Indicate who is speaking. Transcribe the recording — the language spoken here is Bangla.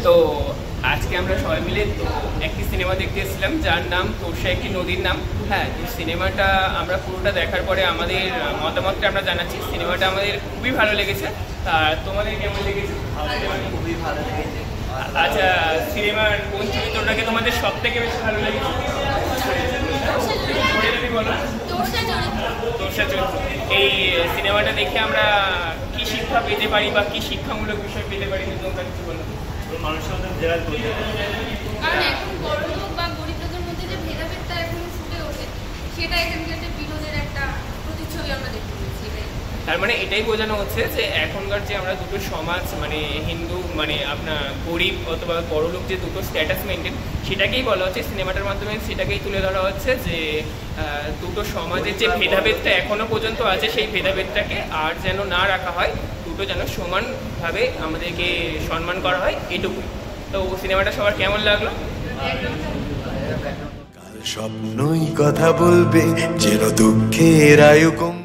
Speaker 1: তো আজকে আমরা সবাই মিলে তো একটি সিনেমা দেখতে এসেছিলাম যার নাম তোরসা একটি নদীর নাম। হ্যাঁ, তো সিনেমাটা আমরা পুরোটা দেখার পরে আমাদের মতামতটা আমরা জানাচ্ছি। সিনেমাটা আমাদের খুবই ভালো লেগেছে। আর তোমাদের কেমন লেগেছে?
Speaker 2: খুবই ভালো লেগেছে।
Speaker 1: আচ্ছা, সিনেমার কোন চরিত্রটাকে তোমাদের সব থেকে বেশি ভালো লেগেছে? বলো। তোরসা চরিত্র। এই সিনেমাটা দেখে আমরা কি শিক্ষা পেতে পারি বা কি শিক্ষামূলক বিষয় পেতে পারি তোমরা কিছু বলো।
Speaker 3: মানুষের মধ্যে জেরাল করতে
Speaker 4: কারণ এখন বড়লোক বা গরিব লোকের মধ্যে যে ভেদাভেদটা এখন ফুটে ওঠে, সেটা এখানকার একটা বিনোদের একটা প্রতিচ্ছবি আমরা দেখতে পেয়েছি।
Speaker 1: তার মানে এটাই বোঝানো হচ্ছে যে এখনকার যে আমরা দুটো সমাজ মানে হিন্দু মানে আপনার গরিব অথবা বড়লোক যে দুটো স্ট্যাটাস মেনটেন, সেটাকেই বলা হচ্ছে সিনেমাটার মাধ্যমে, সেটাকেই তুলে ধরা হচ্ছে যে দুটো সমাজের যে ভেদাভেদটা এখনো পর্যন্ত আছে সেই ভেদাভেদটাকে আর যেন না রাখা হয়, দুটো যেন সমানভাবে আমাদেরকে সম্মান করা হয়, এটুকুই। তো সিনেমাটা সবার কেমন লাগলো?
Speaker 5: কাল স্বপ্নই কথা বলবে যেন দুঃখের আয়ু কম।